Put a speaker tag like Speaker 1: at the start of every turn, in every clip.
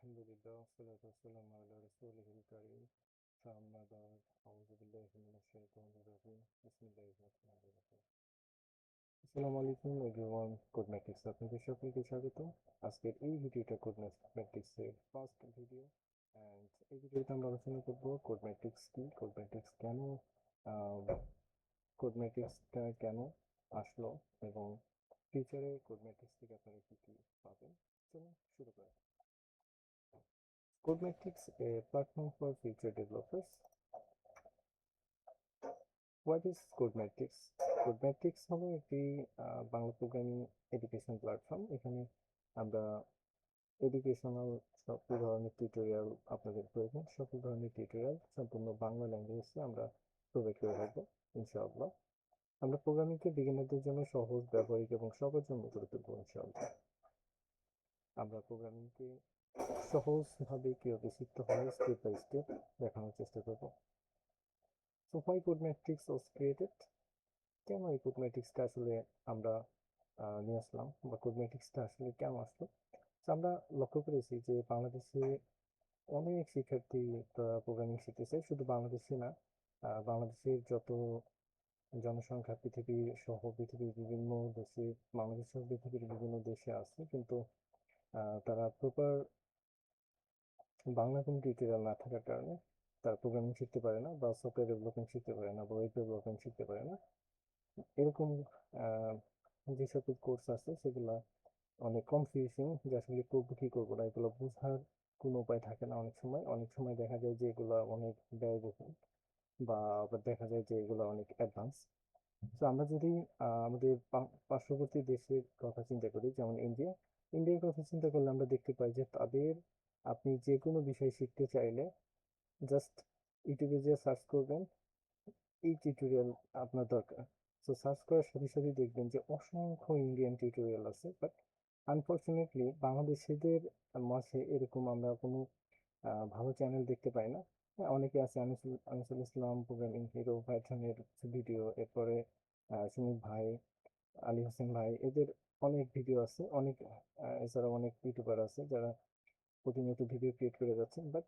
Speaker 1: আলহামদুলিল্লাহ والصلاة والسلام على رسوله الكريم فأما بعد أعوذ بالله من الشيطان الرجيم بسم الله الرحمن الرحيم আসসালামু আলাইকুম এভরিওয়ান কোড ম্যাট্রিক্স আপনাদের সকলকে স্বাগত আজকের এই ভিডিওটা কোড ম্যাট্রিক্সের ফার্স্ট ভিডিও অ্যান্ড এই ভিডিওতে আমরা আলোচনা করব কোড ম্যাট্রিক্স কি কোড ম্যাট্রিক্স কেন কোড ম্যাট্রিক্সটা কেন আসলো এবং ফিউচারে কোড ম্যাট্রিক্স থেকে আপনারা কি কি পাবেন চলুন শুরু করা Codemetrics, a platform for future developers. What is Codemetrics? Codemetrics হলো একটি বাংলা প্রোগ্রামিং এডুকেশন প্ল্যাটফর্ম। এখানে আমরা এডুকেশনাল সকল ধরনের টিউটোরিয়াল আপনাদের প্রয়োজন সকল ধরনের টিউটোরিয়াল সম্পূর্ণ বাংলা ল্যাঙ্গুয়েজে আমরা প্রোভাইড করে থাকবো ইনশাআল্লাহ। আমরা প্রোগ্রামিংকে বিগিনারদের জন্য সহজ, ব্যবহারিক এবং সবার জন্য করে তুলবো ইনশাআল্লাহ। আমরা প্রোগ্রামিংকে সহজভাবে কিভাবে শিখতে হয় স্টেপ বাই স্টেপ দেখানোর চেষ্টা করব। So why Codemetrics was created? কেন এই Codemetricsটা আসলে আমরা নিয়ে আসলাম বা Codemetricsটা আসলে কেন আসলো? আমরা লক্ষ্য করেছি যে বাংলাদেশে অনেক শিক্ষার্থী প্রোগ্রামিং শিখতেছে, শুধু বাংলাদেশে না, বাংলাদেশের যত জনসংখ্যা পৃথিবীর সহ পৃথিবীর বিভিন্ন দেশে, বাংলাদেশ সহ পৃথিবীর বিভিন্ন দেশে আছে, কিন্তু তারা প্রপার বাংলা কোনো টিউটোরিয়াল না থাকার কারণে তারা প্রোগ্রামিং শিখতে পারে না বা সফটওয়্যার ডেভেলপমেন্ট শিখতে পারে না বা ওয়েব ডেভেলপমেন্ট শিখতে পারে না। এরকম যে সকল কোর্স আছে সেগুলা অনেক কনফিউজিং, যে আসলে করবো কি করবো না, এগুলো বোঝার কোনো উপায় থাকে না। অনেক সময় দেখা যায় যে এগুলো অনেক ব্যয়বহুল বা আবার দেখা যায় যে এগুলো অনেক অ্যাডভান্স। তো আমরা যদি আমাদের পার্শ্ববর্তী দেশের কথা চিন্তা করি, যেমন ইন্ডিয়ার কথা চিন্তা করলে আমরা দেখতে পাই যে তাদের আপনি যে কোনো বিষয় শিখতে চাইলে জাস্ট ইউটিউবে যে সার্চ করবেন এই টিউটোরিয়াল আপনার দরকার। তো সার্চ করার সাথে সাথে দেখবেন যে অসংখ্য ইন্ডিয়ান টিউটোরিয়াল আছে, বাট আনফর্চুনেটলি বাংলাদেশিদের মাঝে এরকম আমরা কোনো ভালো চ্যানেল দেখতে পাই না। হ্যাঁ, অনেকে আছে, আনিসুল ইসলাম প্রোগ্রামিং হিরো, পাইথনের ভিডিও, এরপরে সুমিত ভাই, আলী হোসেন ভাই, এদের অনেক ভিডিও আছে, অনেক এছাড়া অনেক ইউটিউবার আছে যারা প্রতিনিয়ত ভিডিও ক্রিয়েট করে যাচ্ছেন। বাট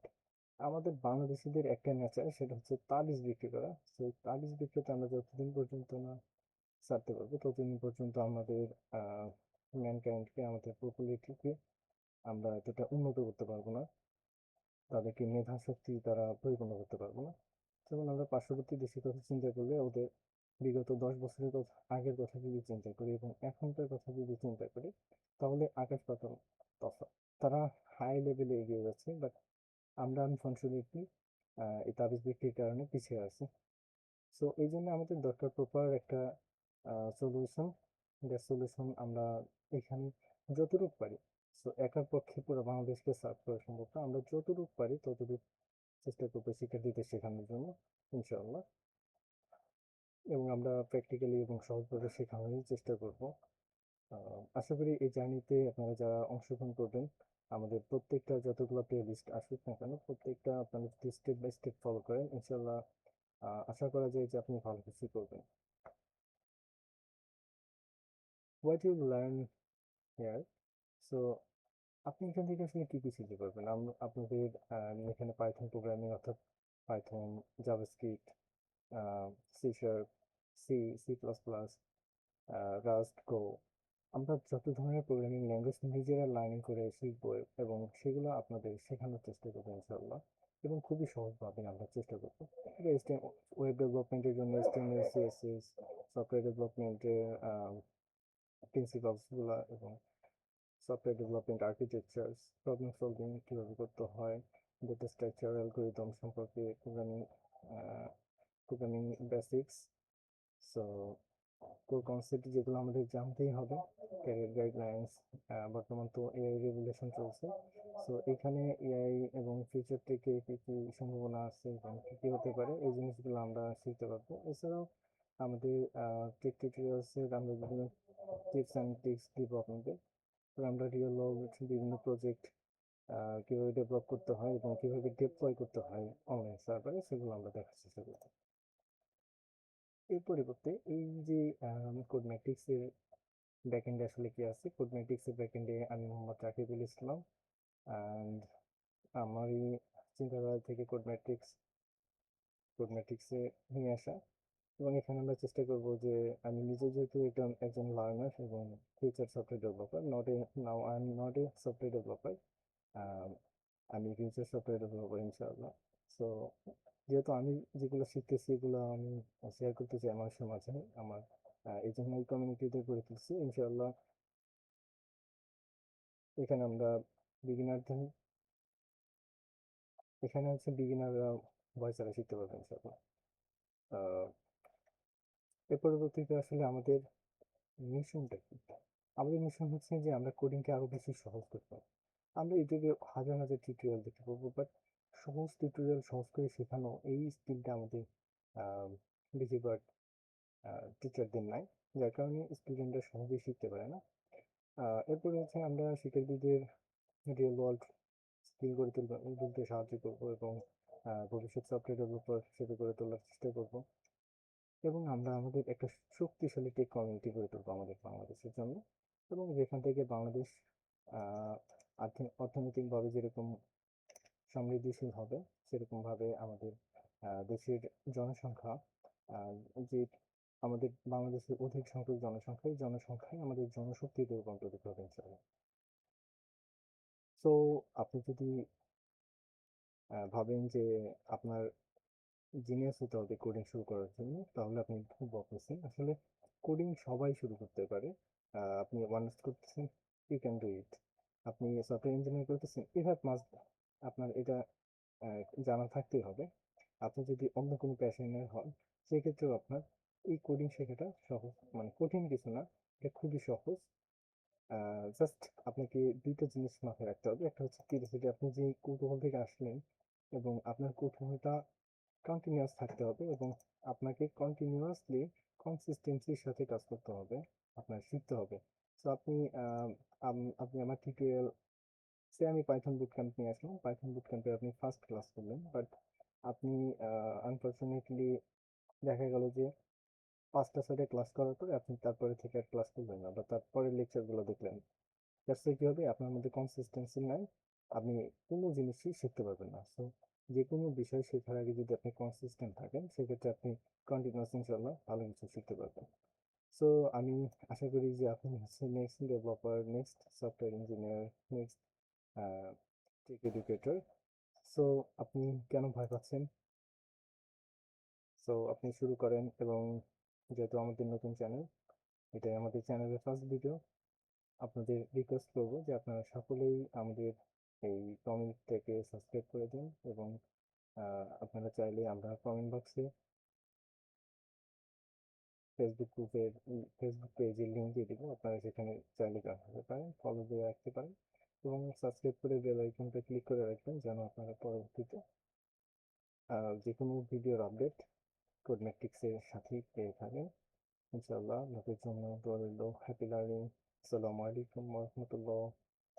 Speaker 1: আমাদের বাংলাদেশিদের একটা নেচার, সেটা হচ্ছে তাবিজ বিক্রি করা। সেই তাবিজ বিক্রিতে আমরা যতদিন পর্যন্ত না ছাড়তে পারবো ততদিন পর্যন্ত আমাদের ম্যানকাইন্ডকে, আমাদের পপুলারিটিকে আমরা এতটা উন্নত করতে পারবো না, তাদেরকে মেধা শক্তি দ্বারা পরিপূর্ণ করতে পারবো না। যেমন আমরা পার্শ্ববর্তী দেশের কথা চিন্তা করলে ওদের বিগত 10 বছরের কথা, আগের কথা যদি চিন্তা করি এবং এখনকার কথা যদি চিন্তা করি, তাহলে আকাশ পাতাল তফাৎ। তারা হাই লেভেলে এগিয়ে যাচ্ছে, বাট আমরা আনফর্চুনেটলি এই তাবিজ বিক্রির কারণে পিছিয়ে আছি। সো এই জন্য আমাদের দরকার প্রপার একটা সলিউশন। যে সলিউশন আমরা এখানে যতটুকু পারি, সো একার পক্ষে পুরো বাংলাদেশকে সার্ভ করা সম্ভব না, আমরা যতটুকু পারি ততটুকু চেষ্টা করবো শিক্ষার্থীদের শেখানোর জন্য ইনশাআল্লাহ। এবং আমরা প্র্যাকটিক্যালি এবং সহজভাবে শেখানোর চেষ্টা করব। আশা করি এই জার্নিতে আপনারা যারা অংশগ্রহণ করবেন, আমাদের প্রত্যেকটা যতগুলো প্লে লিস্ট আসুক না কেন, প্রত্যেকটা আপনারা যদি স্টেপ বাই স্টেপ ফলো করেন ইনশাআল্লাহ, আশা করা যায় যে আপনি ভালো কিছু করবেন। What you learn here. So আপনি এখান থেকে আসলে কি কি শিখতে পারবেন? আপনাদের এখানে পাইথন প্রোগ্রামিং, অর্থাৎ Python, JavaScript, C sharp, C plus plus, Rust, Go, আমরা যত ধরনের প্রোগ্রামিং ল্যাঙ্গুয়েজ নিজেরা লার্নিং করে শিখবো এবং সেগুলো আপনাদের শেখানোর চেষ্টা করবো ইনশাআল্লাহ। এবং খুবই সহজভাবে আমরা চেষ্টা করবো। ওয়েব ডেভেলপমেন্টের জন্য HTML, CSS, সফটওয়্যার ডেভেলপমেন্টের প্রিন্সিপালস গুলা এবং software development architecture, problem solving কীভাবে করতে হয়, ডেটা স্ট্রাকচার, অ্যালগরিদম সম্পর্কে programming basics. So core concept যেগুলো আমাদের জানতেই হবে, ক্যারিয়ার গাইডলাইন্স, বর্তমান তো এআই রেগুলেশন চলছে। সো এখানে এআই এবং ফিউচার থেকে কী কী সম্ভাবনা আছে এবং কী কী হতে পারে, এই জিনিসগুলো আমরা শিখতে পারবো। এছাড়াও আমাদের টেক টিউটোরিয়ালসের আমরা বিভিন্ন টিপস অ্যান্ড ট্রিক্স দিব আপনাদের। তো আমরা রিয়েল ওয়ার্ল্ড বিভিন্ন প্রজেক্ট কীভাবে ডেভেলপ করতে হয় এবং কীভাবে ডিপ্লয় করতে হয় অনলাইন সার্ভারে, সেগুলো আমরা দেখার চেষ্টা করবো। এর পরিবর্তে এই যে কোড ম্যাট্রিক্সের ব্যাকএন্ডে আসলে কি আছে, কোড ম্যাট্রিক্সের ব্যাকএন্ডে আমি মোহাম্মদ রাকিবুল ইসলাম, অ্যান্ড আমারই চিন্তাধারা থেকে কোড ম্যাট্রিক্সে নিয়ে আসা, এবং এখানে আমরা চেষ্টা করব যে আমি নিজে যেহেতু একজন লার্নার এবং future software developer, not a now I am not a software developer, আমি ফিউচার সফটওয়্যার ডেভেলপার ইনশাআল্লাহ। সো যেহেতু আমি যেগুলো শিখতেছি এগুলো আমি শেয়ার করতে চাই মানুষের মাঝে, আমার এই জন্য এই কমিউনিটিতে গড়ে তুলছি ইনশাআল্লাহ। এখানে আমরা বিগিনারদের এখানে হচ্ছে বিগিনাররা ভয়েস চালা শিখতে পারবেন ইনশাআল্লাহ। আহ, এর পরবর্তীতে আসলে আমাদের মিশনটা কি? আমাদের মিশন হচ্ছে যে আমরা কোডিংকে আরো বেশি সহজ করতে হবে। আমরা ইউটিউবে হাজার হাজার টিউটোরিয়াল দেখতে পাবো, বাট সহজ টিউটোরিয়াল সহজ করে শেখানো এই স্কিলটা আমাদের আহ, বেশিরভাগ টিচারদের নাই, যার কারণে স্টুডেন্টরা সহজেই শিখতে পারে না। এরপরে হচ্ছে আমরা শিক্ষার্থীদের রিয়েল ওয়ার্ল্ড স্কিল তুলতে সাহায্য করবো, এবং ভবিষ্যৎ সফটওয়্যার ডেভেলপার হিসেবে গড়ে তোলার চেষ্টা করব। এবং আমরা আমাদের একটা শক্তিশালী টেক কমিউনিটি গড়ে তুলবো আমাদের বাংলাদেশের জন্য, এবং যেখান থেকে বাংলাদেশ আহ, অর্থনৈতিকভাবে যেরকম সমৃদ্ধিশীল হবে, সেরকমভাবে আমাদের দেশের জনসংখ্যা, আহ, যে আমাদের বাংলাদেশের অধিক সংখ্যক জনসংখ্যা, এই জনসংখ্যায় আমাদের জনশক্তিতে রূপান্তরিত হবে ইনশাআল্লাহ। সো আপনি যদি ভাবেন যে আপনার জিনিয়াস হতে হবে কোডিং শুরু করার জন্য, তাহলে আপনি খুব বলতেছেন আসলে কোডিং সবাই শুরু করতে পারে। আপনি অনার্স করতেছেন, ইউ ক্যান ডু ইট। আপনি সফটওয়্যার ইঞ্জিনিয়ার করতেছেন, ইউ হ্যাভ মাস্ট, আপনার এটা জানা থাকতেই হবে। আপনি যদি অন্য কোনো প্যাশনের হন, সেক্ষেত্রেও আপনার এই কোডিং শেখাটা সহজ, মানে কঠিন কিছু না, এটা খুবই সহজ। জাস্ট আপনাকে দুইটা জিনিস মাথায় রাখতে হবে। একটা হচ্ছে কিউরিওসিটি, আপনি যে কৌতূহল থেকে আসলেন, এবং আপনার কৌতূহলটা কন্টিনিউয়াস থাকতে হবে, এবং আপনাকে কন্টিনিউয়াসলি কনসিস্টেন্সির সাথে কাজ করতে হবে, আপনার শিখতে হবে। সো আপনি আমার টিউটোরিয়াল, সে আমি পাইথন বুট ক্যাম্প নিয়ে আসলাম, পাইথন বুট ক্যাম্পে আপনি ফার্স্ট ক্লাস করলেন, বাট আপনি আনফর্চুনেটলি দেখা গেল যে 5টা 6টা ক্লাস করার পরে আপনি তারপরে থেকে আর ক্লাস করলেন না, বা তারপরে লেকচারগুলো দেখলেন, দ্যাটস কি হবে, আপনার মধ্যে কনসিস্টেন্সি নাই, আপনি কোনো জিনিসই শিখতে পারবেন না। সো যে কোনো বিষয় শেখার আগে যদি আপনি কনসিস্টেন্ট থাকেন, সেক্ষেত্রে আপনি কন্টিনিউয়াস ইনশাল্লাহ ভালো কিছু শিখতে পারবেন। সো আমি আশা করি যে আপনি হচ্ছে next developer, next software engineer, next tech educator. So আপনি কেন ভয় পাচ্ছেন? সো আপনি শুরু করেন, এবং যেহেতু আমাদের নতুন চ্যানেল, এটাই আমাদের চ্যানেলের ফার্স্ট ভিডিও, আপনাদের রিকোয়েস্ট করবো যে আপনারা সকলেই আমাদের এই কমিউনিটিটাকে সাবস্ক্রাইব করে দিন, এবং আপনারা চাইলে আমরা কমেন্ট বক্সে ফেসবুক পেজের লিঙ্ক দিয়ে দিব, আপনারা সেখানে চাইলে জয়েন হতে পারেন, ফলো দিয়ে রাখতে পারেন, এবং সাবস্ক্রাইব করে বেল আইকনটা ক্লিক করে রাখবেন, যেন আপনারা পরবর্তীতে যে কোনো ভিডিওর আপডেট কোড ম্যাট্রিক্সের সাথেই পেয়ে থাকেন ইনশাআল্লাহ। আপনাদের জন্য দোয়া রইল। Happy learning. আসসালামু আলাইকুম রহমতুল্লাহ।